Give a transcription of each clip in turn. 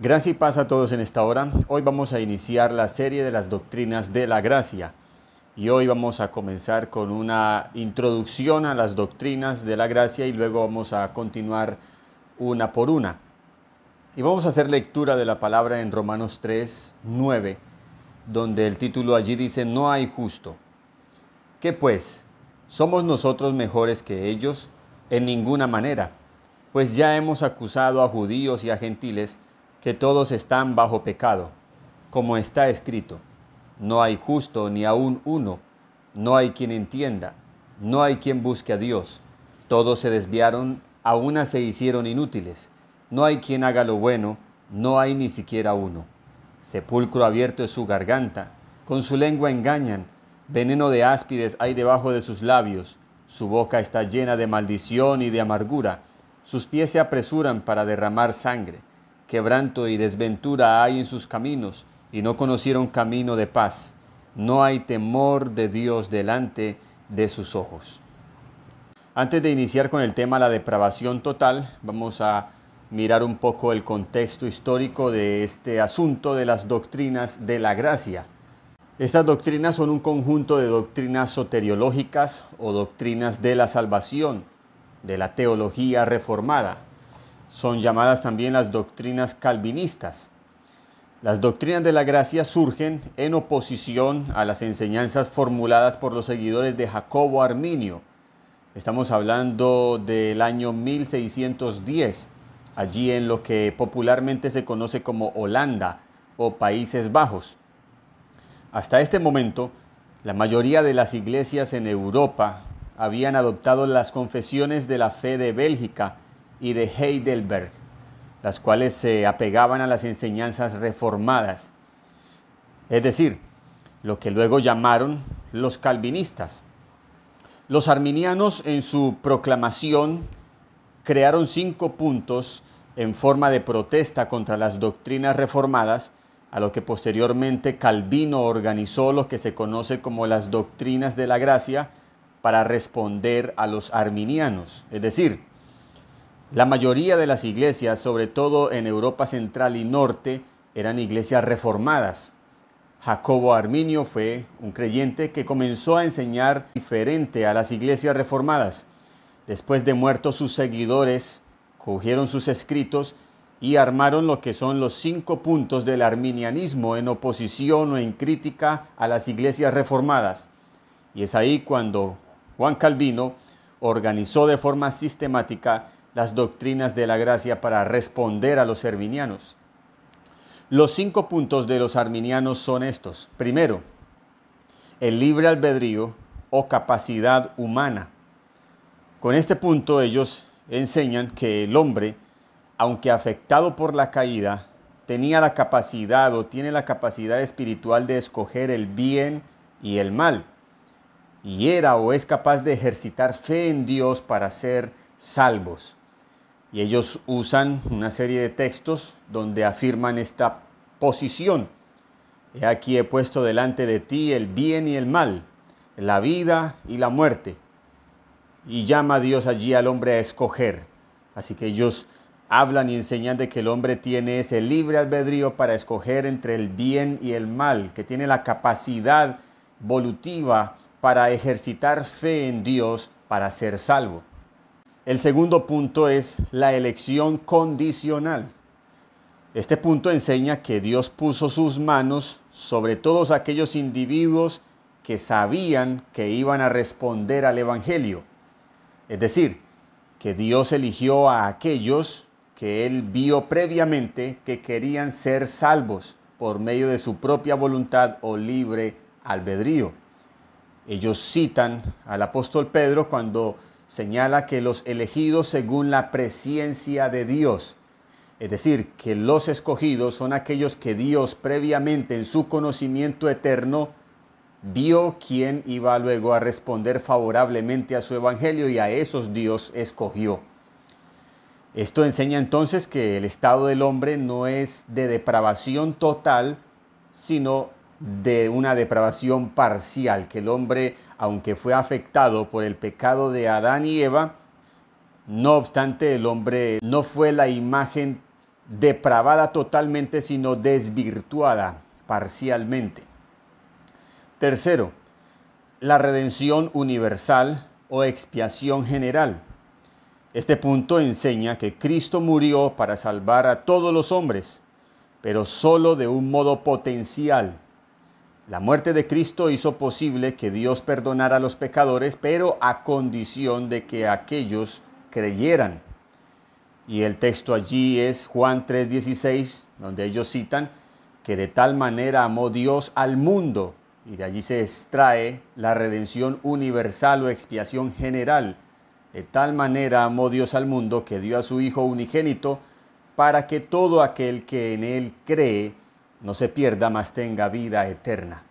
Gracia y paz a todos en esta hora. Hoy vamos a iniciar la serie de las doctrinas de la gracia. Y hoy vamos a comenzar con una introducción a las doctrinas de la gracia y luego vamos a continuar una por una. Y vamos a hacer lectura de la palabra en Romanos 3:9, donde el título allí dice: no hay justo. ¿Qué pues? ¿Somos nosotros mejores que ellos? En ninguna manera. Pues ya hemos acusado a judíos y a gentiles que todos están bajo pecado, como está escrito: no hay justo ni aun uno, no hay quien entienda, no hay quien busque a Dios. Todos se desviaron, a una se hicieron inútiles. No hay quien haga lo bueno, no hay ni siquiera uno. Sepulcro abierto es su garganta, con su lengua engañan, veneno de áspides hay debajo de sus labios. Su boca está llena de maldición y de amargura, sus pies se apresuran para derramar sangre. Quebranto y desventura hay en sus caminos, y no conocieron camino de paz. No hay temor de Dios delante de sus ojos. Antes de iniciar con el tema la depravación total, vamos a mirar un poco el contexto histórico de este asunto de las doctrinas de la gracia. Estas doctrinas son un conjunto de doctrinas soteriológicas o doctrinas de la salvación, de la teología reformada. Son llamadas también las doctrinas calvinistas. Las doctrinas de la gracia surgen en oposición a las enseñanzas formuladas por los seguidores de Jacobo Arminio. Estamos hablando del año 1610, allí en lo que popularmente se conoce como Holanda o Países Bajos. Hasta este momento, la mayoría de las iglesias en Europa habían adoptado las confesiones de la fe de Bélgica y de Heidelberg, las cuales se apegaban a las enseñanzas reformadas, es decir, lo que luego llamaron los calvinistas. Los arminianos, en su proclamación, crearon 5 puntos en forma de protesta contra las doctrinas reformadas, a lo que posteriormente Calvino organizó lo que se conoce como las doctrinas de la gracia para responder a los arminianos. Es decir, la mayoría de las iglesias, sobre todo en Europa Central y Norte, eran iglesias reformadas. Jacobo Arminio fue un creyente que comenzó a enseñar diferente a las iglesias reformadas. Después de muertos sus seguidores, cogieron sus escritos y armaron lo que son los 5 puntos del arminianismo en oposición o en crítica a las iglesias reformadas. Y es ahí cuando Juan Calvino organizó de forma sistemática las doctrinas de la gracia para responder a los arminianos. Los 5 puntos de los arminianos son estos. Primero, el libre albedrío o capacidad humana. Con este punto ellos enseñan que el hombre, aunque afectado por la caída, tenía la capacidad o tiene la capacidad espiritual de escoger el bien y el mal. Y era o es capaz de ejercitar fe en Dios para ser salvos. Y ellos usan una serie de textos donde afirman esta posición. He aquí he puesto delante de ti el bien y el mal, la vida y la muerte. Y llama a Dios allí al hombre a escoger. Así que ellos hablan y enseñan de que el hombre tiene ese libre albedrío para escoger entre el bien y el mal, que tiene la capacidad volutiva para ejercitar fe en Dios para ser salvo. El segundo punto es la elección condicional. Este punto enseña que Dios puso sus manos sobre todos aquellos individuos que sabían que iban a responder al Evangelio. Es decir, que Dios eligió a aquellos que Él vio previamente que querían ser salvos por medio de su propia voluntad o libre albedrío. Ellos citan al apóstol Pedro cuando señala que los elegidos según la presciencia de Dios, es decir, que los escogidos son aquellos que Dios previamente en su conocimiento eterno vio quién iba luego a responder favorablemente a su evangelio y a esos Dios escogió. Esto enseña entonces que el estado del hombre no es de depravación total, sino de una depravación parcial, que el hombre, aunque fue afectado por el pecado de Adán y Eva, no obstante el hombre no fue la imagen depravada totalmente, sino desvirtuada parcialmente. Tercero, la redención universal o expiación general. Este punto enseña que Cristo murió para salvar a todos los hombres, pero solo de un modo potencial. La muerte de Cristo hizo posible que Dios perdonara a los pecadores, pero a condición de que aquellos creyeran. Y el texto allí es Juan 3:16, donde ellos citan que de tal manera amó Dios al mundo, y de allí se extrae la redención universal o expiación general. De tal manera amó Dios al mundo que dio a su Hijo unigénito para que todo aquel que en Él cree no se pierda, mas tenga vida eterna.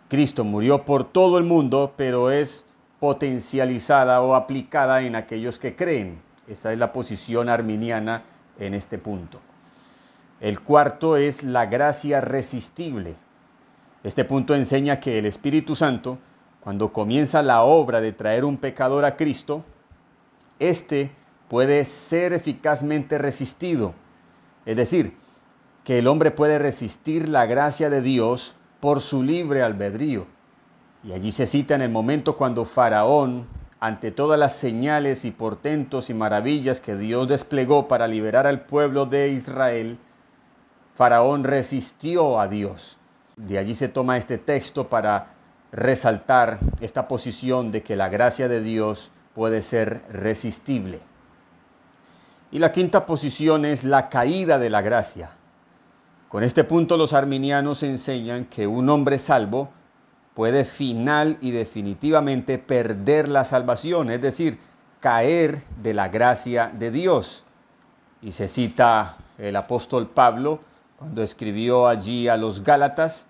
Cristo murió por todo el mundo, pero es potencializada o aplicada en aquellos que creen. Esta es la posición arminiana en este punto. El cuarto es la gracia resistible. Este punto enseña que el Espíritu Santo, cuando comienza la obra de traer un pecador a Cristo, éste puede ser eficazmente resistido. Es decir, que el hombre puede resistir la gracia de Dios por su libre albedrío. Y allí se cita en el momento cuando Faraón, ante todas las señales y portentos y maravillas que Dios desplegó para liberar al pueblo de Israel, Faraón resistió a Dios. De allí se toma este texto para resaltar esta posición de que la gracia de Dios puede ser resistible. Y la quinta posición es la caída de la gracia. Con este punto los arminianos enseñan que un hombre salvo puede final y definitivamente perder la salvación, es decir, caer de la gracia de Dios. Y se cita el apóstol Pablo cuando escribió allí a los Gálatas,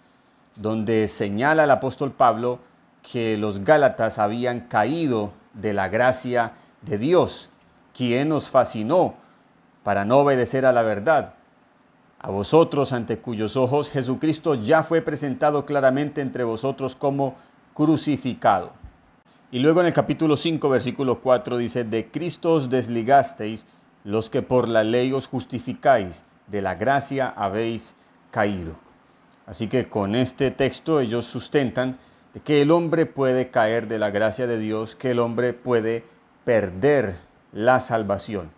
donde señala el apóstol Pablo que los Gálatas habían caído de la gracia de Dios, quien nos fascinó para no obedecer a la verdad. A vosotros, ante cuyos ojos Jesucristo ya fue presentado claramente entre vosotros como crucificado. Y luego en el capítulo 5, versículo 4 dice, de Cristo os desligasteis, los que por la ley os justificáis, de la gracia habéis caído. Así que con este texto ellos sustentan de que el hombre puede caer de la gracia de Dios, que el hombre puede perder la salvación.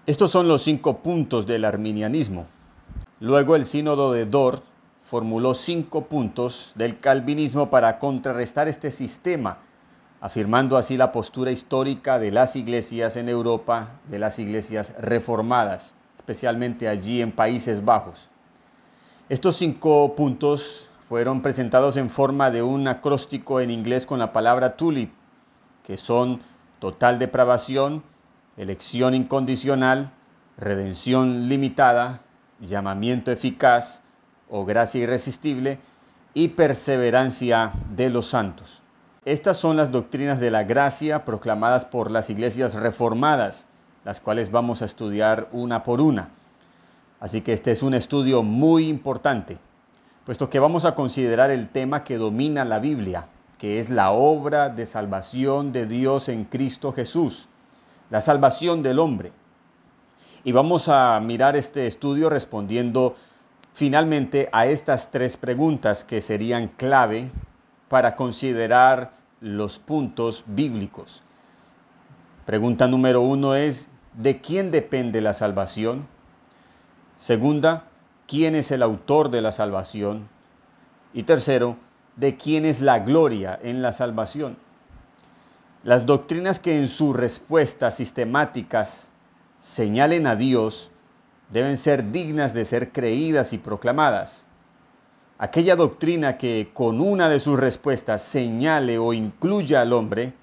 Estos son los 5 puntos del arminianismo. Luego el sínodo de Dort formuló 5 puntos del calvinismo para contrarrestar este sistema, afirmando así la postura histórica de las iglesias en Europa, de las iglesias reformadas, especialmente allí en Países Bajos. Estos 5 puntos fueron presentados en forma de un acróstico en inglés con la palabra tulip, que son total depravación, elección incondicional, redención limitada, llamamiento eficaz o gracia irresistible y perseverancia de los santos. Estas son las doctrinas de la gracia proclamadas por las iglesias reformadas, las cuales vamos a estudiar una por una. Así que este es un estudio muy importante, puesto que vamos a considerar el tema que domina la Biblia, que es la obra de salvación de Dios en Cristo Jesús, la salvación del hombre. Y vamos a mirar este estudio respondiendo finalmente a estas 3 preguntas que serían clave para considerar los puntos bíblicos. Pregunta número 1 es, ¿de quién depende la salvación? Segunda, ¿quién es el autor de la salvación? Y tercero, ¿de quién es la gloria en la salvación? Las doctrinas que en sus respuestas sistemáticas señalen a Dios deben ser dignas de ser creídas y proclamadas. Aquella doctrina que con una de sus respuestas señale o incluya al hombre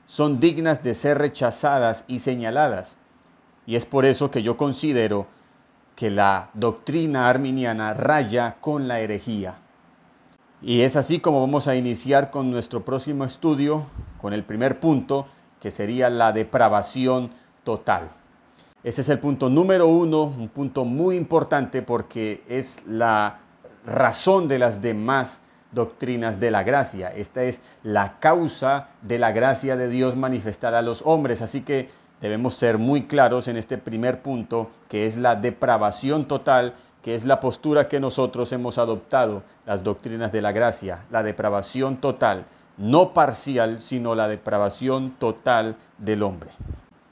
son dignas de ser rechazadas y señaladas. Y es por eso que yo considero que la doctrina arminiana raya con la herejía. Y es así como vamos a iniciar con nuestro próximo estudio, con el primer punto, que sería la depravación total. Ese es el punto número 1, un punto muy importante porque es la razón de las demás doctrinas de la gracia. Esta es la causa de la gracia de Dios manifestada a los hombres. Así que Debemos ser muy claros en este primer punto, que es la depravación total, que es la postura que nosotros hemos adoptado, las doctrinas de la gracia, la depravación total, no parcial, sino la depravación total del hombre.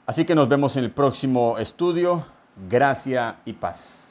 Así que nos vemos en el próximo estudio. Gracia y paz.